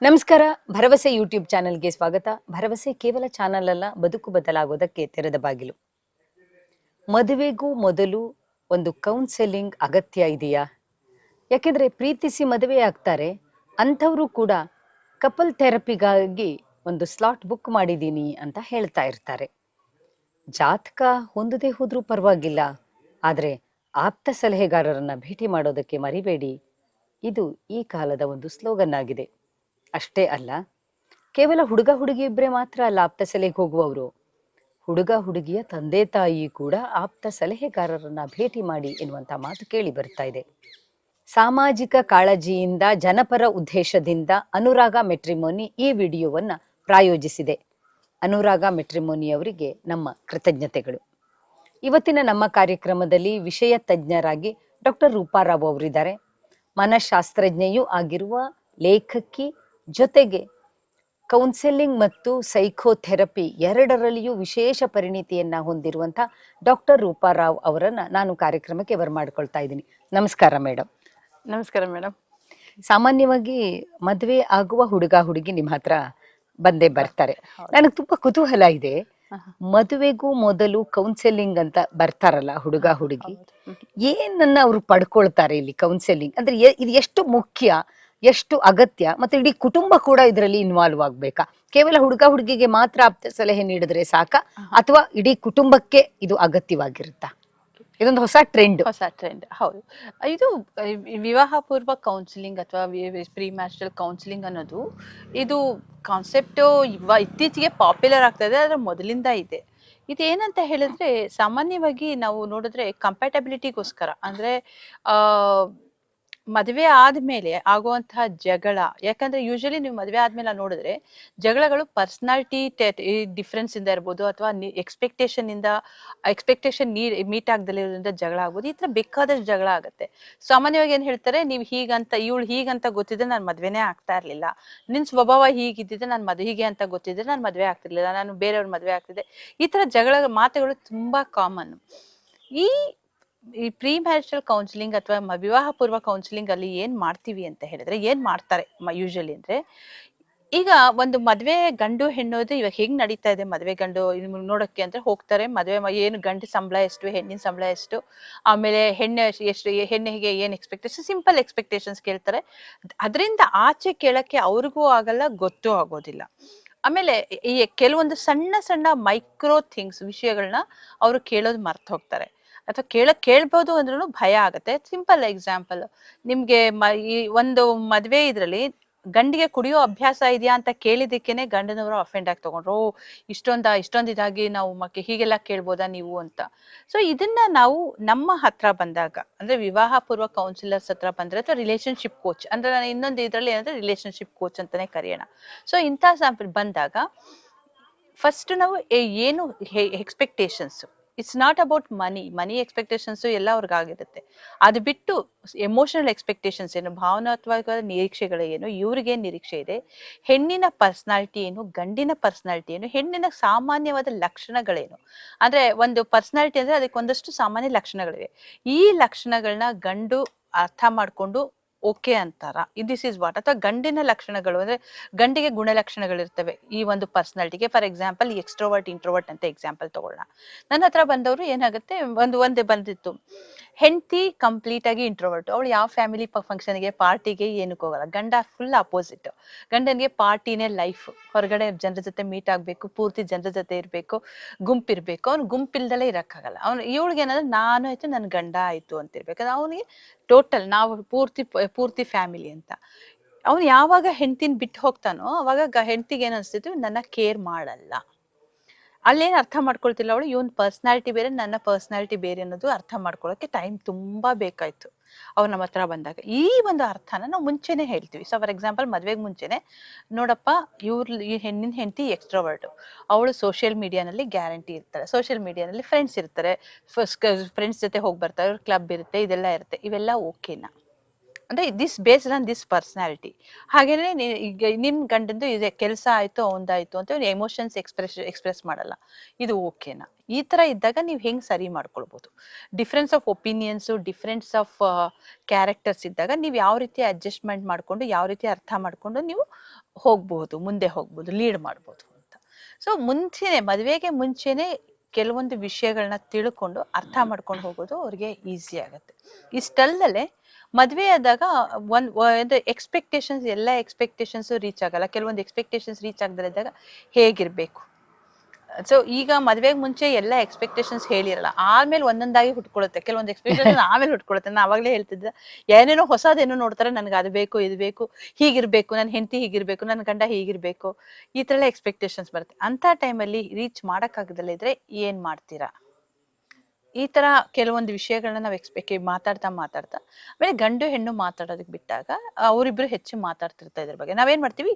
ನಮಸ್ಕಾರ. ಭರವಸೆ ಯೂಟ್ಯೂಬ್ ಚಾನೆಲ್ಗೆ ಸ್ವಾಗತ. ಭರವಸೆ ಕೇವಲ ಚಾನಲ್ ಅಲ್ಲ, ಬದುಕು ಬದಲಾಗೋದಕ್ಕೆ ತೆರೆದ ಬಾಗಿಲು. ಮದುವೆಗೂ ಮೊದಲು ಒಂದು ಕೌನ್ಸೆಲಿಂಗ್ ಅಗತ್ಯ ಇದೆಯಾ? ಯಾಕೆಂದ್ರೆ ಪ್ರೀತಿಸಿ ಮದುವೆ ಆಗ್ತಾರೆ ಅಂಥವರು ಕೂಡ ಕಪಲ್ ಥೆರಪಿಗಾಗಿ ಒಂದು ಸ್ಲಾಟ್ ಬುಕ್ ಮಾಡಿದ್ದೀನಿ ಅಂತ ಹೇಳ್ತಾ ಇರ್ತಾರೆ. ಜಾತಕ ಹೊಂದದೇ ಹೋದ್ರೂ ಪರವಾಗಿಲ್ಲ, ಆದರೆ ಆಪ್ತ ಸಲಹೆಗಾರರನ್ನ ಭೇಟಿ ಮಾಡೋದಕ್ಕೆ ಮರಿಬೇಡಿ. ಇದು ಈ ಕಾಲದ ಒಂದು ಸ್ಲೋಗನ್ ಆಗಿದೆ. ಅಷ್ಟೇ ಅಲ್ಲ, ಕೇವಲ ಹುಡುಗ ಹುಡುಗಿ ಇಬ್ಬರೇ ಮಾತ್ರ ಅಲ್ಲ ಆಪ್ತ ಸಲಹೆಗೆ ಹೋಗುವವರು. ಹುಡುಗ ಹುಡುಗಿಯ ತಂದೆ ತಾಯಿ ಕೂಡ ಆಪ್ತ ಸಲಹೆಗಾರರನ್ನ ಭೇಟಿ ಮಾಡಿ ಎನ್ನುವಂತ ಮಾತು ಕೇಳಿ ಬರ್ತಾ ಇದೆ. ಸಾಮಾಜಿಕ ಕಾಳಜಿಯಿಂದ, ಜನಪರ ಉದ್ದೇಶದಿಂದ ಅನುರಾಗ ಮೆಟ್ರಿಮೋನಿ ಈ ವಿಡಿಯೋವನ್ನ ಪ್ರಾಯೋಜಿಸಿದೆ. ಅನುರಾಗ ಮೆಟ್ರಿಮೋನಿ ಅವರಿಗೆ ನಮ್ಮ ಕೃತಜ್ಞತೆಗಳು. ಇವತ್ತಿನ ನಮ್ಮ ಕಾರ್ಯಕ್ರಮದಲ್ಲಿ ವಿಷಯ ತಜ್ಞರಾಗಿ ಡಾಕ್ಟರ್ ರೂಪಾರಾವ್ ಅವರಿದ್ದಾರೆ. ಮನಃಶಾಸ್ತ್ರಜ್ಞೆಯೂ ಆಗಿರುವ ಲೇಖಕಿ, ಜೊತೆಗೆ ಕೌನ್ಸೆಲಿಂಗ್ ಮತ್ತು ಸೈಕೋಥೆರಪಿ ಎರಡರಲ್ಲಿಯೂ ವಿಶೇಷ ಪರಿಣಿತಿಯನ್ನ ಹೊಂದಿರುವಂತಹ ಡಾಕ್ಟರ್ ರೂಪಾರಾವ್ ಅವರನ್ನ ನಾನು ಕಾರ್ಯಕ್ರಮಕ್ಕೆ ಮಾಡ್ಕೊಳ್ತಾ ಇದ್ದೀನಿ. ನಮಸ್ಕಾರ ಮೇಡಮ್. ನಮಸ್ಕಾರ ಮೇಡಮ್. ಸಾಮಾನ್ಯವಾಗಿ ಮದುವೆ ಆಗುವ ಹುಡುಗ ಹುಡುಗಿ ನಿಮ್ಮ ಹತ್ರ ಬಂದೇ ಬರ್ತಾರೆ. ನನಗೆ ತುಂಬಾ ಕುತೂಹಲ ಇದೆ, ಮದುವೆಗೂ ಮೊದಲು ಕೌನ್ಸೆಲಿಂಗ್ ಅಂತ ಬರ್ತಾರಲ್ಲ ಹುಡುಗ ಹುಡುಗಿ, ಏನನ್ನ ಅವ್ರು ಪಡ್ಕೊಳ್ತಾರೆ ಇಲ್ಲಿ? ಕೌನ್ಸೆಲಿಂಗ್ ಅಂದ್ರೆ ಇದು ಎಷ್ಟು ಮುಖ್ಯ, ಎಷ್ಟು ಅಗತ್ಯ, ಮತ್ತೆ ಇಡೀ ಕುಟುಂಬ ಕೂಡ ಇದರಲ್ಲಿ ಇನ್ವಾಲ್ವ್ ಆಗ್ಬೇಕಾ? ಕೇವಲ ಹುಡುಗ ಹುಡುಗಿಗೆ ಮಾತ್ರ ಆಪ್ತ ಸಲಹೆ ನೀಡಿದ್ರೆ ಸಾಕ, ಅಥವಾ ಇಡೀ ಕುಟುಂಬಕ್ಕೆ ಇದು ಅಗತ್ಯವಾಗಿರುತ್ತಾ? ಇದೊಂದು ಹೊಸ ಟ್ರೆಂಡ್. ಹೌದು. ಇದು ವಿವಾಹ ಪೂರ್ವ ಕೌನ್ಸಿಲಿಂಗ್ ಅಥವಾ ಪ್ರೀ ಮ್ಯಾರಿಟಲ್ ಕೌನ್ಸಿಲಿಂಗ್ ಅನ್ನೋದು, ಇದು ಕಾನ್ಸೆಪ್ಟ್ ಇತ್ತೀಚೆಗೆ ಪಾಪ್ಯುಲರ್ ಆಗ್ತಾ ಇದೆ, ಆದ್ರೆ ಮೊದಲಿಂದ ಇದೆ. ಇದೇನಂತ ಹೇಳಿದ್ರೆ, ಸಾಮಾನ್ಯವಾಗಿ ನಾವು ನೋಡಿದ್ರೆ ಕಂಪ್ಯಾಟಬಿಲಿಟಿಗೋಸ್ಕರ, ಅಂದ್ರೆ ಮದುವೆ ಆದ್ಮೇಲೆ ಆಗುವಂತಹ ಜಗಳ. ಯಾಕಂದ್ರೆ ಯೂಶಲಿ ನೀವು ಮದುವೆ ಆದ್ಮೇಲೆ ನೋಡಿದ್ರೆ ಜಗಳಗಳು ಪರ್ಸನಾಲಿಟಿ ಡಿಫ್ರೆನ್ಸ್ ಇಂದ ಇರ್ಬೋದು, ಅಥವಾ ಎಕ್ಸ್ಪೆಕ್ಟೇಷನ್ ಮೀಟ್ ಆಗದಲ್ಲಿರೋದ್ರಿಂದ ಜಗಳ ಆಗ್ಬೋದು. ಈ ತರ ಬೇಕಾದಷ್ಟು ಜಗಳ ಆಗುತ್ತೆ. ಸಾಮಾನ್ಯವಾಗಿ ಏನ್ ಹೇಳ್ತಾರೆ, ನೀವು ಇವಳು ಹೀಗಂತ ಗೊತ್ತಿದ್ರೆ ನಾನು ಮದ್ವೆನೇ ಆಗ್ತಾ ಇರ್ಲಿಲ್ಲ, ನಿನ್ ಸ್ವಭಾವ ಹೀಗಿದ್ದಿದ್ರೆ ನಾನು ಹೀಗೆ ಅಂತ ಗೊತ್ತಿದ್ರೆ ನಾನು ಮದ್ವೆ ಆಗ್ತಿರ್ಲಿಲ್ಲ, ನಾನು ಬೇರೆಯವ್ರ ಮದ್ವೆ ಆಗ್ತಿದ್ದೆ. ಈ ತರ ಜಗಳ ಮಾತುಗಳು ತುಂಬಾ ಕಾಮನ್. ಈ ಪ್ರೀ ಮ್ಯಾರಿಟಲ್ ಕೌನ್ಸಿಲಿಂಗ್ ಅಥವಾ ವಿವಾಹ ಪೂರ್ವ ಕೌನ್ಸಿಲಿಂಗ್ ಅಲ್ಲಿ ಏನ್ ಮಾಡ್ತೀವಿ ಅಂತ ಹೇಳಿದ್ರೆ, ಏನ್ ಮಾಡ್ತಾರೆ ಯೂಶಲಿ ಅಂದ್ರೆ, ಈಗ ಒಂದು ಮದ್ವೆ ಗಂಡು ಹೆಣ್ಣೋದು ಇವಾಗ ಹೆಂಗ್ ನಡೀತಾ ಇದೆ, ಮದ್ವೆ ಗಂಡು ನೋಡಕ್ಕೆ ಅಂದ್ರೆ ಹೋಗ್ತಾರೆ. ಮದ್ವೆ ಏನು ಗಂಡು ಸಂಬಳ ಎಷ್ಟು, ಹೆಣ್ಣಿನ ಸಂಬಳ ಎಷ್ಟು, ಆಮೇಲೆ ಹೆಣ್ಣಿಗೆ ಏನ್ ಎಕ್ಸ್ಪೆಕ್ಟೇಷನ್, ಸಿಂಪಲ್ ಎಕ್ಸ್ಪೆಕ್ಟೇಷನ್ಸ್ ಕೇಳ್ತಾರೆ. ಅದರಿಂದ ಆಚೆ ಕೇಳಕ್ಕೆ ಅವ್ರಿಗೂ ಆಗಲ್ಲ, ಗೊತ್ತೂ ಆಗೋದಿಲ್ಲ. ಆಮೇಲೆ ಈ ಕೆಲವೊಂದು ಸಣ್ಣ ಸಣ್ಣ ಮೈಕ್ರೋ ಥಿಂಗ್ಸ್, ವಿಷಯಗಳನ್ನ ಅವರು ಕೇಳೋದು ಮರ್ತು ಹೋಗ್ತಾರೆ, ಅಥವಾ ಕೇಳ್ಬೋದು ಅಂದ್ರೂ ಭಯ ಆಗತ್ತೆ. ಸಿಂಪಲ್ ಎಕ್ಸಾಂಪಲ್, ನಿಮ್ಗೆ ಈ ಒಂದು ಮದ್ವೆ ಇದ್ರಲ್ಲಿ ಗಂಡಿಗೆ ಕುಡಿಯೋ ಅಭ್ಯಾಸ ಇದೆಯಾ ಅಂತ ಕೇಳಿದಕ್ಕೇನೆ ಗಂಡನವರು ಅಫೆಂಡ್ ಆಗಿ ತಗೊಂಡ್ರು. ಇಷ್ಟೊಂದು ಇದಾಗಿ ನಾವು ಹೀಗೆಲ್ಲ ಕೇಳ್ಬೋದಾ ನೀವು ಅಂತ. ಸೊ ಇದನ್ನ ನಾವು ನಮ್ಮ ಹತ್ರ ಬಂದಾಗ, ಅಂದ್ರೆ ವಿವಾಹ ಪೂರ್ವ ಕೌನ್ಸಿಲರ್ಸ್ ಹತ್ರ ಬಂದ್ರೆ, ಅಥವಾ ರಿಲೇಶನ್ಶಿಪ್ ಕೋಚ್ ಅಂದ್ರೆ, ನಾನು ಇನ್ನೊಂದು ಇದ್ರಲ್ಲಿ ಏನಂದ್ರೆ ರಿಲೇಶನ್ಶಿಪ್ ಕೋಚ್ ಅಂತಾನೆ ಕರೆಯೋಣ. ಸೊ ಇಂಥ ಸ್ಯಾಂಪಲ್ ಬಂದಾಗ ಫಸ್ಟ್ ನಾವು ಏನು expectations, it's not about money expectations ಎಲ್ಲ ಅವ್ರಿಗಾಗಿರುತ್ತೆ. ಅದು ಬಿಟ್ಟು ಎಮೋಷನಲ್ ಎಕ್ಸ್ಪೆಕ್ಟೇಷನ್ಸ್ ಏನು, ಭಾವನಾತ್ಮಕ ನಿರೀಕ್ಷೆಗಳು ಏನು, ಇವ್ರಿಗೇನು ನಿರೀಕ್ಷೆ ಇದೆ, ಹೆಣ್ಣಿನ ಪರ್ಸನಾಲಿಟಿ ಏನು, ಗಂಡಿನ ಪರ್ಸನಾಲಿಟಿ ಏನು, ಹೆಣ್ಣಿನ ಸಾಮಾನ್ಯವಾದ ಲಕ್ಷಣಗಳೇನು. ಅಂದ್ರೆ ಒಂದು ಪರ್ಸನಾಲಿಟಿ ಅಂದ್ರೆ ಅದಕ್ಕೆ ಒಂದಷ್ಟು ಸಾಮಾನ್ಯ ಲಕ್ಷಣಗಳಿವೆ. ಈ ಲಕ್ಷಣಗಳನ್ನ ಗಂಡು ಅರ್ಥ ಮಾಡ್ಕೊಂಡು ಓಕೆ ಅಂತಾರ, ದಿಸ್ ಇಸ್ ವಾಟ್. ಅಥವಾ ಗಂಡಿನ ಲಕ್ಷಣಗಳು ಅಂದ್ರೆ, ಗಂಡಿಗೆ ಗುಣಲಕ್ಷಣಗಳಿರ್ತವೆ ಈ ಒಂದು ಪರ್ಸನಾಲಿಟಿಗೆ. ಫಾರ್ ಎಕ್ಸಾಂಪಲ್, ಎಕ್ಸ್ಟ್ರೋವರ್ಟ್ ಇಂಟ್ರೋವರ್ಟ್ ಅಂತ ಎಕ್ಸಾಂಪಲ್ ತಗೊಳ್ಳೋಣ. ನನ್ನ ಹತ್ರ ಬಂದವರು ಏನಾಗುತ್ತೆ, ಒಂದೇ ಬಂದಿತ್ತು, ಹೆಂಡತಿ ಕಂಪ್ಲೀಟ್ ಆಗಿ ಇಂಟ್ರೋವರ್ಟ್, ಅವಳು ಯಾವ ಫ್ಯಾಮಿಲಿ ಫಂಕ್ಷನ್ಗೆ ಪಾರ್ಟಿಗೆ ಏನಕ್ಕೆ ಹೋಗಲ್ಲ. ಗಂಡ ಫುಲ್ ಅಪೋಸಿಟ್, ಗಂಡನಿಗೆ ಪಾರ್ಟಿನೇ ಲೈಫ್, ಹೊರಗಡೆ ಜನರ ಜೊತೆ ಮೀಟ್ ಆಗ್ಬೇಕು, ಪೂರ್ತಿ ಜನರ ಜೊತೆ ಇರ್ಬೇಕು, ಗುಂಪಿರ್ಬೇಕು. ಅವ್ನು ಗುಂಪಿಲ್ದಲೇ ಇರಕ್ಕಾಗಲ್ಲ. ಇವಳಿಗೆ ಏನಂದ್ರೆ ನಾನು ಆಯ್ತು ನನ್ನ ಗಂಡ ಆಯ್ತು ಅಂತಿರ್ಬೇಕು. ಅವನಿಗೆ ಟೋಟಲ್ ನಾವು ಪೂರ್ತಿ ಫ್ಯಾಮಿಲಿ ಅಂತ. ಅವನು ಯಾವಾಗ ಹೆಂಡತಿನ ಬಿಟ್ಟು ಹೋಗ್ತಾನೋ ಅವಾಗ ಹೆಂಡತಿಗೆ ಏನ್ ಅನ್ಸ್ತಿತ್ತು, ನನ್ನ ಕೇರ್ ಮಾಡಲ್ಲ. ಅಲ್ಲೇನ್ ಅರ್ಥ ಮಾಡ್ಕೊಳ್ತಿಲ್ಲ ಅವಳು, ಇವನ್ ಪರ್ಸನಾಲಿಟಿ ಬೇರೆ, ನನ್ನ ಪರ್ಸನಾಲಿಟಿ ಬೇರೆ ಅನ್ನೋದು ಅರ್ಥ ಮಾಡ್ಕೊಳಕ್ಕೆ ಟೈಮ್ ತುಂಬಾ ಬೇಕಾಯ್ತು ಅವ್ರು ನಮ್ಮ ಹತ್ರ ಬಂದಾಗ. ಈ ಒಂದು ಅರ್ಥನ ನಾವು ಮುಂಚೆನೆ ಹೇಳ್ತೀವಿ. ಸೊ ಫಾರ್ ಎಕ್ಸಾಂಪಲ್, ಮದ್ವೆಗೆ ಮುಂಚೆನೆ, ನೋಡಪ್ಪ ಈ ಹೆಣ್ಣಿನ ಹೆಂಡತಿ ಎಕ್ಸ್ಟ್ರೋವರ್ಟ್, ಅವಳು ಸೋಷಿಯಲ್ ಮೀಡಿಯಾನಲ್ಲಿ ಗ್ಯಾರಂಟಿ ಇರ್ತಾರೆ, ಸೋಷಿಯಲ್ ಮೀಡಿಯಾನಲ್ಲಿ ಫ್ರೆಂಡ್ಸ್ ಇರ್ತಾರೆ, ಫ್ರೆಂಡ್ಸ್ ಜೊತೆ ಹೋಗಿ ಬರ್ತಾರೆ, ಕ್ಲಬ್ ಇರುತ್ತೆ, ಇದೆಲ್ಲ ಇರುತ್ತೆ, ಇವೆಲ್ಲ ಓಕೆನಾ? ಅಂದ್ರೆ this based on this personality. ಹಾಗೇನೆ ಈಗ ನಿಮ್ ಗಂಡಂದು ಇದೆ ಕೆಲಸ ಆಯ್ತು ಅವಂದಾಯ್ತು ಅಂತ ಎಮೋಷನ್ಸ್ ಎಕ್ಸ್ಪ್ರೆಸ್ ಮಾಡಲ್ಲ, ಇದು ಓಕೆನಾ? ಈ ತರ ಇದ್ದಾಗ ನೀವು ಹೆಂಗ್ ಸರಿ ಮಾಡ್ಕೊಳ್ಬಹುದು? Difference of opinions, difference of characters ಇದ್ದಾಗ ನೀವು ಯಾವ ರೀತಿ ಅಡ್ಜಸ್ಟ್ಮೆಂಟ್ ಮಾಡ್ಕೊಂಡು, ಯಾವ ರೀತಿ ಅರ್ಥ ಮಾಡ್ಕೊಂಡು ನೀವು ಹೋಗ್ಬಹುದು, ಮುಂದೆ ಹೋಗ್ಬೋದು, ಲೀಡ್ ಮಾಡ್ಬೋದು ಅಂತ. ಸೊ ಮುಂಚೆನೆ, ಮದುವೆಗೆ ಮುಂಚೆನೆ ಕೆಲವೊಂದು ವಿಷಯಗಳನ್ನ ತಿಳ್ಕೊಂಡು ಅರ್ಥ ಮಾಡ್ಕೊಂಡು ಹೋಗೋದು ಅವ್ರಿಗೆ ಈಸಿ ಆಗುತ್ತೆ. ಇಷ್ಟಲ್ಲದೆ ಮದ್ವೆ ಆದಾಗ ಒಂದು ಎಕ್ಸ್ಪೆಕ್ಟೇಷನ್ಸ್, ಎಲ್ಲ ಎಕ್ಸ್ಪೆಕ್ಟೇಷನ್ಸ್ ರೀಚ್ ಆಗಲ್ಲ. ಕೆಲವೊಂದು ಎಕ್ಸ್ಪೆಕ್ಟೇಷನ್ಸ್ ರೀಚ್ ಆಗದೇ ಇದ್ದಾಗ ಹೇಗಿರ್ಬೇಕು? ಸೊ ಈಗ ಮದ್ವೆಗೆ ಮುಂಚೆ ಎಲ್ಲ ಎಕ್ಸ್ಪೆಕ್ಟೇಷನ್ಸ್ ಹೇಳಿರಲ್ಲ, ಆಮೇಲೆ ಒಂದೊಂದಾಗಿ ಹುಟ್ಕೊಳ್ಳುತ್ತೆ. ಕೆಲವೊಂದು ಎಕ್ಸ್ಪೆಕ್ಟೇಷನ್ ಆಮೇಲೆ ಹುಟ್ಕೊಳ್ಳುತ್ತೆ. ನಾನು ಅವಾಗಲೇ ಹೇಳ್ತಿದ್ದೆ, ಏನೇನೋ ಹೊಸದೇನೋ ನೋಡ್ತಾರೆ, ನನ್ಗೆ ಅದು ಬೇಕು, ಇದು ಬೇಕು, ಹೀಗಿರ್ಬೇಕು, ನನ್ನ ಹೆಂಡತಿ ಹೀಗಿರ್ಬೇಕು, ನನ್ನ ಗಂಡ ಹೀಗಿರ್ಬೇಕು, ಈ ತರ ಎಲ್ಲ ಎಕ್ಸ್ಪೆಕ್ಟೇಷನ್ಸ್ ಬರುತ್ತೆ. ಅಂತ ಟೈಮಲ್ಲಿ ರೀಚ್ ಮಾಡಕ್ಕಾಗದಲ್ಲೇ ಇದ್ರೆ ಏನ್ ಮಾಡ್ತೀರಾ? ಈ ತರ ಕೆಲವೊಂದು ವಿಷಯಗಳನ್ನ ನಾವು ಮಾತಾಡ್ತಾ ಆಮೇಲೆ ಗಂಡು ಹೆಣ್ಣು ಮಾತಾಡೋದಕ್ಕೆ ಬಿಟ್ಟಾಗ ಅವರಿಬ್ರು ಹೆಚ್ಚು ಮಾತಾಡ್ತಿರ್ತಾ ಇದ್ರ ಬಗ್ಗೆ ನಾವೇನ್ ಮಾಡ್ತೀವಿ,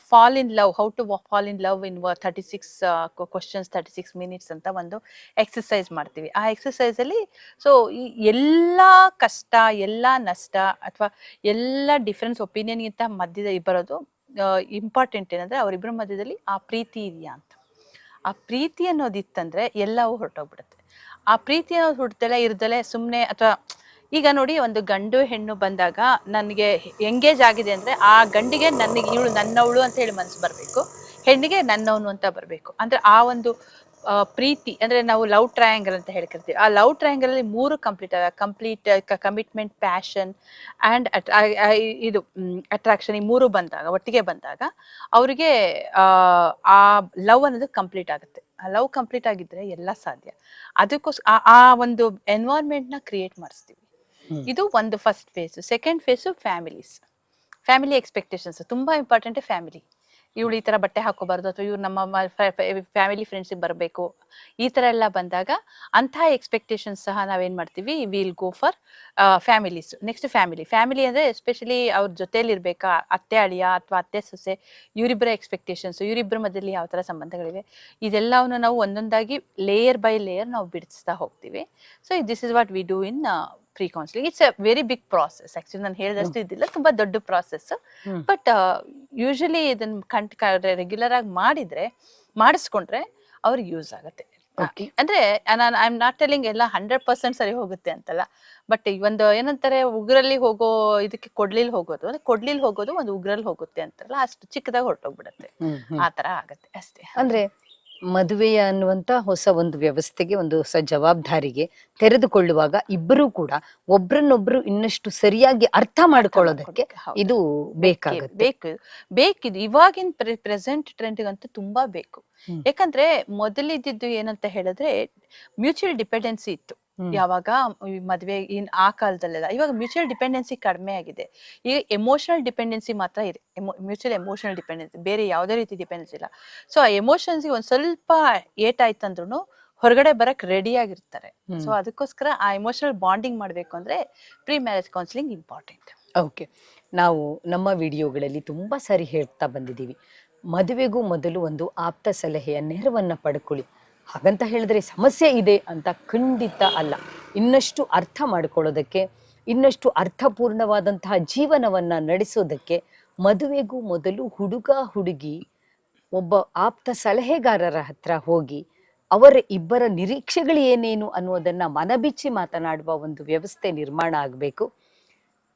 fall in love, how to fall in love in 36 questions 36 minutes ಅಂತ ಒಂದು ಎಕ್ಸಸೈಸ್ ಮಾಡ್ತೀವಿ. ಆ ಎಕ್ಸಸೈಸ್ ಅಲ್ಲಿ ಸೊ ಎಲ್ಲಾ ಕಷ್ಟ, ಎಲ್ಲಾ ನಷ್ಟ ಅಥವಾ ಎಲ್ಲಾ ಡಿಫ್ರೆನ್ಸ್ ಒಪಿನಿಯನ್ಗಿಂತ ಮಧ್ಯದಲ್ಲಿ ಬರೋದು ಇಂಪಾರ್ಟೆಂಟ್ ಏನಂದ್ರೆ ಅವರಿಬ್ಬರ ಮಧ್ಯದಲ್ಲಿ ಆ ಪ್ರೀತಿ ಇದೆಯಾ ಅಂತ. ಆ ಪ್ರೀತಿ ಅನ್ನೋದಿತ್ತಂದ್ರೆ ಎಲ್ಲವೂ ಹೊರಟೋಗ್ಬಿಡುತ್ತೆ. ಆ ಪ್ರೀತಿ ಅನ್ನೋದು ಹುಡ್ದಲೆ ಇರ್ದಲೆ ಸುಮ್ನೆ, ಅಥವಾ ಈಗ ನೋಡಿ, ಒಂದು ಗಂಡು ಹೆಣ್ಣು ಬಂದಾಗ ನನಗೆ ಎಂಗೇಜ್ ಆಗಿದೆ ಅಂದ್ರೆ ಆ ಗಂಡಿಗೆ ನನಗೆ ಇವಳು ನನ್ನವಳು ಅಂತ ಹೇಳಿ ಮನ್ಸು ಬರ್ಬೇಕು, ಹೆಣ್ಣಿಗೆ ನನ್ನವನು ಅಂತ ಬರ್ಬೇಕು. ಅಂದ್ರೆ ಆ ಒಂದು ಪ್ರೀತಿ ಅಂದ್ರೆ ನಾವು ಲವ್ ಟ್ರಯಾಂಗಲ್ ಅಂತ ಹೇಳ್ತಿರ್ತೀವಿ. ಆ ಲವ್ ಟ್ರಯಾಂಗಲ್ ಅಲ್ಲಿ 3 ಕಂಪ್ಲೀಟ್ ಕಮಿಟ್ಮೆಂಟ್, ಪ್ಯಾಷನ್ ಅಂಡ್ ಇದು ಅಟ್ರಾಕ್ಷನ್, ಈ 3 ಬಂದಾಗ, ಒಟ್ಟಿಗೆ ಬಂದಾಗ ಅವರಿಗೆ ಆ ಲವ್ ಅನ್ನೋದು ಕಂಪ್ಲೀಟ್ ಆಗುತ್ತೆ. ಆ ಲವ್ ಕಂಪ್ಲೀಟ್ ಆಗಿದ್ರೆ ಎಲ್ಲ ಸಾಧ್ಯ. ಅದಕ್ಕೋಸ್ಕರ ಆ ಒಂದು ಎನ್ವೈರ್ಮೆಂಟ್ ನ ಕ್ರಿಯೇಟ್ ಮಾಡಿಸ್ತೀವಿ. ಇದು ಒಂದು first phase. Second phase family expectations ತುಂಬಾ ಇಂಪಾರ್ಟೆಂಟ್. ಫ್ಯಾಮಿಲಿ, ಇವಳು ಈ ತರ ಬಟ್ಟೆ ಹಾಕೋಬಾರ್ದು, ಅಥವಾ ಇವ್ರು ನಮ್ಮ ಫ್ಯಾಮಿಲಿ ಫ್ರೆಂಡ್ಸಿಗೆ ಬರಬೇಕು, ಈ ತರ ಎಲ್ಲ ಬಂದಾಗ ಅಂತಹ ಎಕ್ಸ್ಪೆಕ್ಟೇಷನ್ಸ್ ಸಹ ನಾವೇನ್ ಮಾಡ್ತೀವಿ, will go for families. Next family ಅಂದ್ರೆ ಎಸ್ಪೆಷಲಿ ಅವ್ರ ಜೊತೆಲಿ ಇರ್ಬೇಕಾ, ಅತ್ತೆ ಅಳಿಯ ಅಥವಾ ಅತ್ತೆ ಸೊಸೆ, ಇವರಿಬ್ಬರ ಎಕ್ಸ್ಪೆಕ್ಟೇಷನ್ಸ್, ಇವರಿಬ್ಬರ ಮಧ್ಯದಲ್ಲಿ ಯಾವ ತರ ಸಂಬಂಧಗಳಿವೆ, ಇದೆಲ್ಲವನ್ನು ನಾವು ಒಂದೊಂದಾಗಿ ಲೇಯರ್ ಬೈ ಲೇಯರ್ ನಾವು ಬಿಡಿಸ್ತಾ ಹೋಗ್ತೀವಿ. So this is what we do in pre counselling. It's a very big process. Actually ನಾನು ಹೇಳಿದಷ್ಟು ಇದಿಲ್ಲ, ತುಂಬಾ ದೊಡ್ಡ ಪ್ರಾಸೆಸ್. ಬಟ್ ಯೂಶಲಿ ಇದನ್ನ ರೆಗ್ಯುಲರ್ ಆಗಿ ಮಾಡಿಸ್ಕೊಂಡ್ರೆ ಅವ್ರಿಗೆ ಯೂಸ್ ಆಗುತ್ತೆ. ಅಂದ್ರೆ ಐ ಆಮ್ ನಾಟ್ ಟೆಲಿಂಗ್ ಎಲ್ಲ 100% ಸರಿ ಹೋಗುತ್ತೆ ಅಂತಲ್ಲ, ಬಟ್ ಒಂದು ಏನಂತಾರೆ, ಉಗ್ರಲ್ಲಿ ಹೋಗೋ ಇದಕ್ಕೆ ಕೊಡ್ಲಿಲ್ ಹೋಗೋದು ಒಂದು ಉಗ್ರಲ್ಲಿ ಹೋಗುತ್ತೆ ಅಂತಾರಲ್ಲ, ಅಷ್ಟು ಚಿಕ್ಕದಾಗಿ ಹೊರಟೋಗ್ಬಿಡತ್ತೆ. ಆ ತರ ಆಗತ್ತೆ ಅಷ್ಟೇ. ಅಂದ್ರೆ ಮದುವೆಯ ಅನ್ನುವಂತ ಹೊಸ ಒಂದು ವ್ಯವಸ್ಥೆಗೆ, ಒಂದು ಹೊಸ ಜವಾಬ್ದಾರಿಗೆ ತೆರೆದುಕೊಳ್ಳುವಾಗ ಇಬ್ಬರೂ ಕೂಡ ಒಬ್ರನ್ನೊಬ್ರು ಇನ್ನಷ್ಟು ಸರಿಯಾಗಿ ಅರ್ಥ ಮಾಡ್ಕೊಳ್ಳೋದಕ್ಕೆ ಇದು ಬೇಕಿದು. ಇವಾಗಿನ ಪ್ರೆಸೆಂಟ್ ಟ್ರೆಂಡ್ಗಂತೂ ತುಂಬಾ ಬೇಕು. ಯಾಕಂದ್ರೆ ಮೊದಲಿದ್ದು ಏನಂತ ಹೇಳಿದ್ರೆ ಮ್ಯೂಚುವಲ್ ಡಿಪೆಂಡೆನ್ಸಿ ಇತ್ತು ಯಾವಾಗ ಮದ್ವೆ ಆ ಕಾಲದಲ್ಲೆಲ್ಲ. ಇವಾಗ ಮ್ಯೂಚುವಲ್ ಡಿಪೆಂಡೆನ್ಸಿ ಕಡಿಮೆ ಆಗಿದೆ. ಈಗ ಎಮೋಷನಲ್ ಡಿಪೆಂಡೆನ್ಸಿ ಮಾತ್ರ ಇದೆ. ಮ್ಯೂಚುವಲ್ ಎಮೋಷನಲ್ ಡಿಪೆಂಡೆನ್ಸಿ, ಬೇರೆ ಯಾವುದೇ ರೀತಿ ಡಿಪೆಂಡೆನ್ಸಿ ಇಲ್ಲ. ಸೊ ಆ ಎಮೋಷನ್ಸ್ ಒಂದ್ ಸ್ವಲ್ಪ ಏಟಾಯ್ತಂದ್ರೂ ಹೊರಗಡೆ ಬರಕ್ ರೆಡಿ ಆಗಿರ್ತಾರೆ. ಸೊ ಅದಕ್ಕೋಸ್ಕರ ಆ ಎಮೋಷನಲ್ ಬಾಂಡಿಂಗ್ ಮಾಡ್ಬೇಕು ಅಂದ್ರೆ pre marriage counselling important. Okay, ನಾವು ನಮ್ಮ ವಿಡಿಯೋಗಳಲ್ಲಿ ತುಂಬಾ ಸಾರಿ ಹೇಳ್ತಾ ಬಂದಿದ್ದೀವಿ, ಮದುವೆಗೂ ಮೊದಲು ಒಂದು ಆಪ್ತ ಸಲಹೆಯ ನೆರವನ್ನ ಪಡ್ಕೊಳ್ಳಿ. ಹಾಗಂತ ಹೇಳಿದ್ರೆ ಸಮಸ್ಯೆ ಇದೆ ಅಂತ ಖಂಡಿತ ಅಲ್ಲ. ಇನ್ನಷ್ಟು ಅರ್ಥ ಮಾಡ್ಕೊಳ್ಳೋದಕ್ಕೆ, ಇನ್ನಷ್ಟು ಅರ್ಥಪೂರ್ಣವಾದಂತಹ ಜೀವನವನ್ನ ನಡೆಸೋದಕ್ಕೆ ಮದುವೆಗೂ ಮೊದಲು ಹುಡುಗ ಹುಡುಗಿ ಒಬ್ಬ ಆಪ್ತ ಸಲಹೆಗಾರರ ಹತ್ರ ಹೋಗಿ ಅವರ ಇಬ್ಬರ ನಿರೀಕ್ಷೆಗಳು ಏನೇನು ಅನ್ನೋದನ್ನ ಮನಬಿಚ್ಚಿ ಮಾತನಾಡುವ ಒಂದು ವ್ಯವಸ್ಥೆ ನಿರ್ಮಾಣ ಆಗಬೇಕು.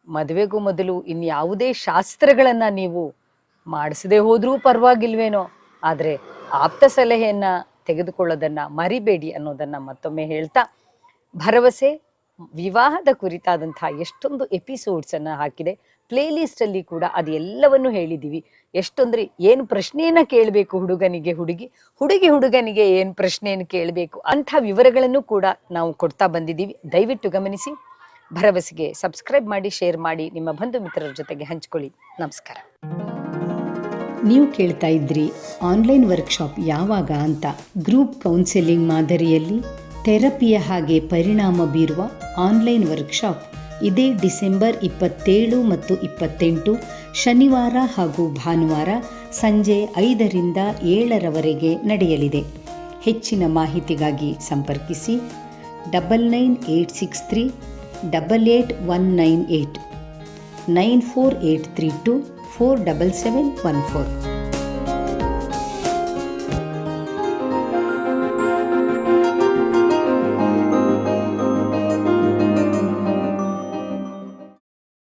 ಮದುವೆಗೂ ಮೊದಲು ಇನ್ಯಾವುದೇ ಶಾಸ್ತ್ರಗಳನ್ನ ನೀವು ಮಾಡಿಸದೆ ಹೋದ್ರೂ ಪರವಾಗಿಲ್ವೇನೋ, ಆದ್ರೆ ಆಪ್ತ ಸಲಹೆಯನ್ನ ತೆಗೆದುಕೊಳ್ಳೋದನ್ನ ಮರಿಬೇಡಿ ಅನ್ನೋದನ್ನ ಮತ್ತೊಮ್ಮೆ ಹೇಳ್ತಾ, ಭರವಸೆ ವಿವಾಹದ ಕುರಿತಾದಂತಹ ಎಷ್ಟೊಂದು ಎಪಿಸೋಡ್ಸ್ ಅನ್ನ ಹಾಕಿದೆ. ಪ್ಲೇ ಲಿಸ್ಟ್ ಅಲ್ಲಿ ಕೂಡ ಅದು ಎಲ್ಲವನ್ನು ಹೇಳಿದೀವಿ. ಎಷ್ಟೊಂದ್ರೆ ಏನು ಪ್ರಶ್ನೆಯನ್ನ ಕೇಳಬೇಕು ಹುಡುಗನಿಗೆ, ಹುಡುಗನಿಗೆ ಏನು ಪ್ರಶ್ನೆಯನ್ನು ಕೇಳಬೇಕು ಅಂಥ ವಿವರಗಳನ್ನು ಕೂಡ ನಾವು ಕೊಡ್ತಾ ಬಂದಿದ್ದೀವಿ. ದಯವಿಟ್ಟು ಗಮನಿಸಿ. ಭರವಸೆಗೆ ಸಬ್ಸ್ಕ್ರೈಬ್ ಮಾಡಿ, ಶೇರ್ ಮಾಡಿ, ನಿಮ್ಮ ಬಂಧು ಮಿತ್ರರ ಜೊತೆಗೆ ಹಂಚಿಕೊಳ್ಳಿ. ನಮಸ್ಕಾರ. ನೀವು ಕೇಳ್ತಾ ಇದ್ರಿ ಆನ್ಲೈನ್ ವರ್ಕ್ಶಾಪ್ ಯಾವಾಗ ಅಂತ. ಗ್ರೂಪ್ ಕೌನ್ಸೆಲಿಂಗ್ ಮಾದರಿಯಲ್ಲಿ ಥೆರಪಿಯ ಹಾಗೆ ಪರಿಣಾಮ ಬೀರುವ ಆನ್ಲೈನ್ ವರ್ಕ್ಶಾಪ್ ಇದೇ ಡಿಸೆಂಬರ್ 27 ಮತ್ತು 28 ಶನಿವಾರ ಹಾಗೂ ಭಾನುವಾರ ಸಂಜೆ 5ರಿಂದ 7ರವರೆಗೆ ನಡೆಯಲಿದೆ. ಹೆಚ್ಚಿನ ಮಾಹಿತಿಗಾಗಿ ಸಂಪರ್ಕಿಸಿ 9986388198. 94832 47714.